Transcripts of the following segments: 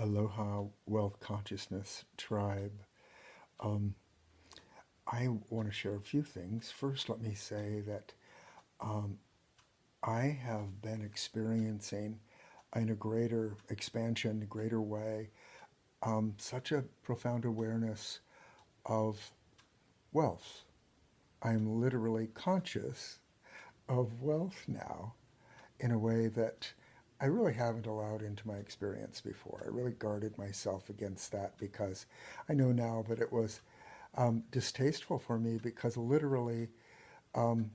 Aloha Wealth Consciousness Tribe. Um, I want to share a few things. First, let me say that um, I have been experiencing in a greater expansion, a greater way, such a profound awareness of wealth. I'm literally conscious of wealth now in a way that I really haven't allowed into my experience before. I really guarded myself against that because I know now that it was distasteful for me because literally um,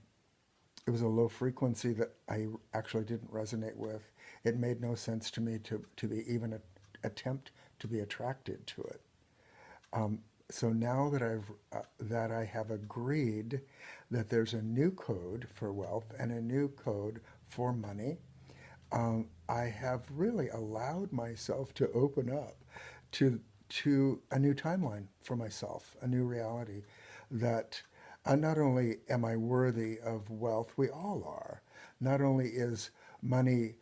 it was a low frequency that I actually didn't resonate with. It made no sense to me to be even attempt to be attracted to it. Um, so now that I have agreed that there's a new code for wealth and a new code for money, I have really allowed myself to open up to a new timeline for myself, a new reality that not only am I worthy of wealth, we all are. Not only is money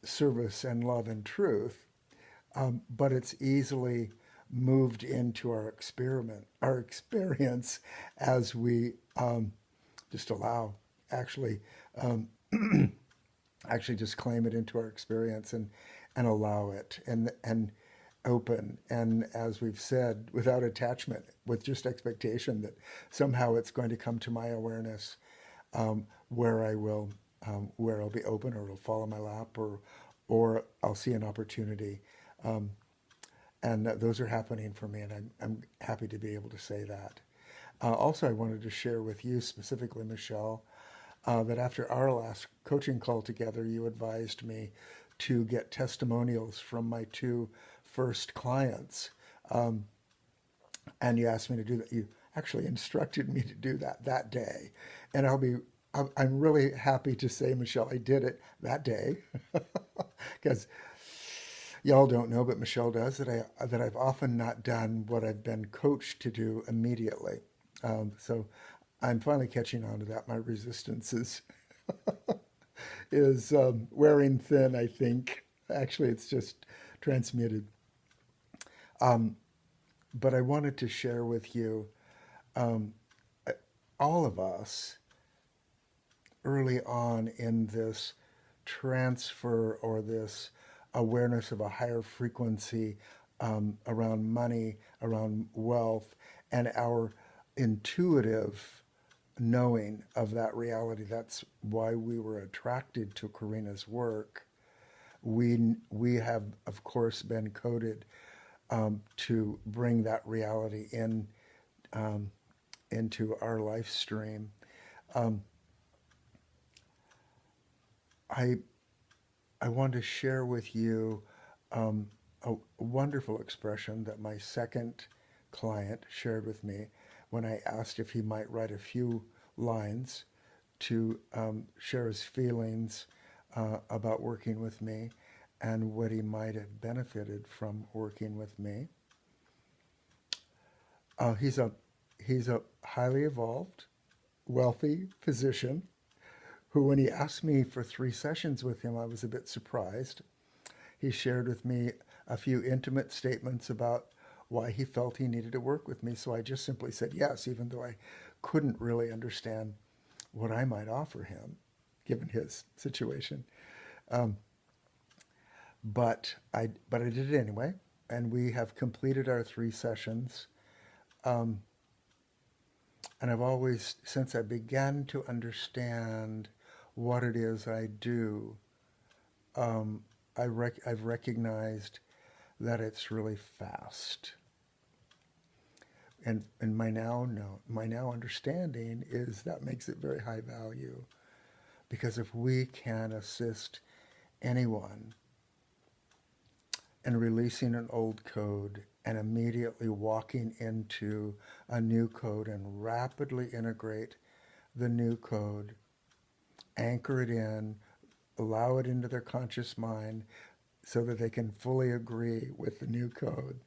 service and love and truth, but it's easily moved into our experience as we just allow, actually, um, actually just claim it into our experience and allow it and open and as we've said without attachment with just expectation that somehow it's going to come to my awareness where I will where I'll be open or it'll fall in my lap or I'll see an opportunity um, and those are happening for me and I'm happy to be able to say that. Also, I wanted to share with you specifically, Michelle, that after our last coaching call together, you advised me to get testimonials from my two first clients. Um, and you asked me to do that. You actually instructed me to do that that day. And I'm really happy to say, Michelle, I did it that day. Because y'all don't know, but Michelle does, that I've often not done what I've been coached to do immediately. So I'm finally catching on to that. My resistance is wearing thin, I think. Actually, it's just transmuted. Um, but I wanted to share with you, um, all of us early on in this transfer or this awareness of a higher frequency around money, around wealth, and our intuitive knowing of that reality. That's why we were attracted to Karina's work. We have, of course, been coded to bring that reality um, into our life stream. Um, I I want to share with you a wonderful expression that my second client shared with me when I asked if he might write a few lines to share his feelings about working with me and what he might have benefited from working with me. Uh, he's a he's a highly evolved, wealthy physician who, when he asked me for 3 sessions with him, I was a bit surprised. He shared with me a few intimate statements about why he felt he needed to work with me. So I just simply said yes, even though I couldn't really understand what I might offer him, given his situation. Um, but I did it anyway, and we have completed our 3 sessions. Um, and I've always, since I began to understand what it is I do, um, I've recognized that it's really fast. And my now understanding is that makes it very high value because if we can assist anyone in releasing an old code and immediately walking into a new code and rapidly integrate the new code, anchor it in, allow it into their conscious mind so that they can fully agree with the new code,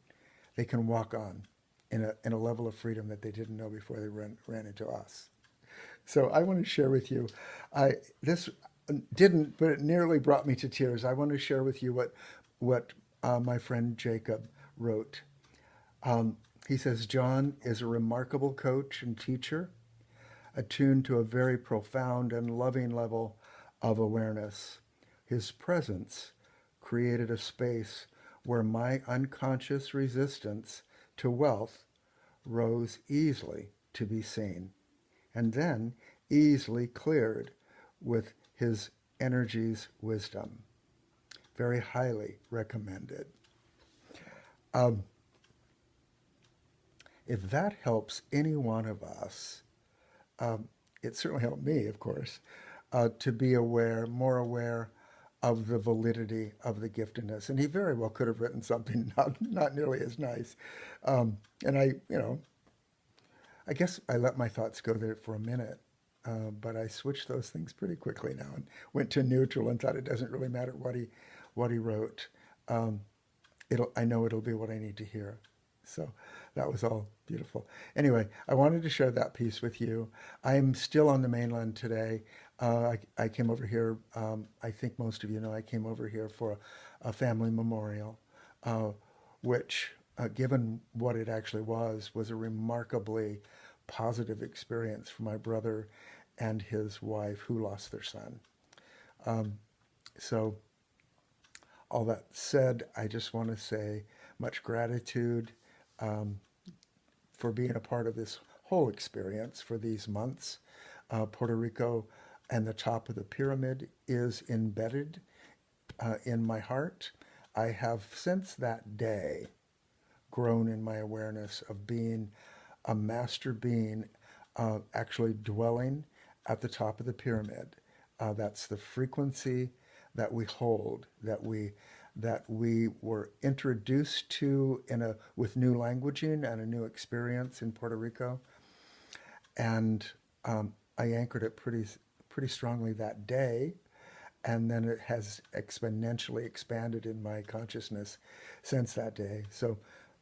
they can walk on in a level of freedom that they didn't know before they ran into us. So I want to share with you, this didn't, but it nearly brought me to tears. I want to share with you what my friend Jacob wrote. Um, he says, John is a remarkable coach and teacher, attuned to a very profound and loving level of awareness. His presence created a space where my unconscious resistance to wealth rose easily to be seen, and then easily cleared with his energy's wisdom. Very highly recommended. Um, if that helps any one of us, um, it certainly helped me, of course, to be aware, more aware of the validity of the giftedness. And he very well could have written something not nearly as nice. And I guess I let my thoughts go there for a minute, but I switched those things pretty quickly now and went to neutral and thought it doesn't really matter what he wrote. Um, I know it'll be what I need to hear. So that was all beautiful. Anyway, I wanted to share that piece with you. I'm still on the mainland today. I came over here. I think most of you know I came over here for a family memorial, uh, which, given what it actually was a remarkably positive experience for my brother and his wife who lost their son. Um, so all that said, I just want to say much gratitude um, for being a part of this whole experience for these months. Puerto Rico and the top of the pyramid is embedded in my heart. I have since that day grown in my awareness of being a master being, actually dwelling at the top of the pyramid. That's the frequency that we hold, that we were introduced to with new languaging and a new experience in Puerto Rico, and I anchored it pretty strongly that day, and then it has exponentially expanded in my consciousness since that day. So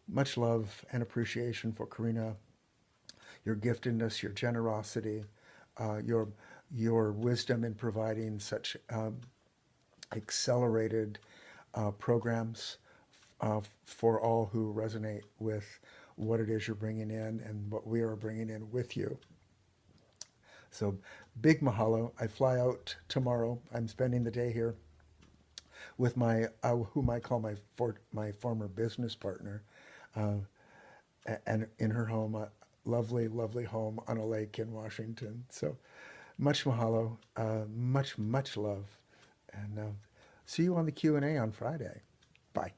much love and appreciation for Karina, your giftedness, your generosity, uh, your your wisdom in providing such accelerated programs for all who resonate with what it is you're bringing in and what we are bringing in with you. So big mahalo. I fly out tomorrow. I'm spending the day here with my whom I call my former business partner, uh, and in her home, a lovely, lovely home on a lake in Washington. So much mahalo, much love, and see you on the Q&A on Friday. Bye.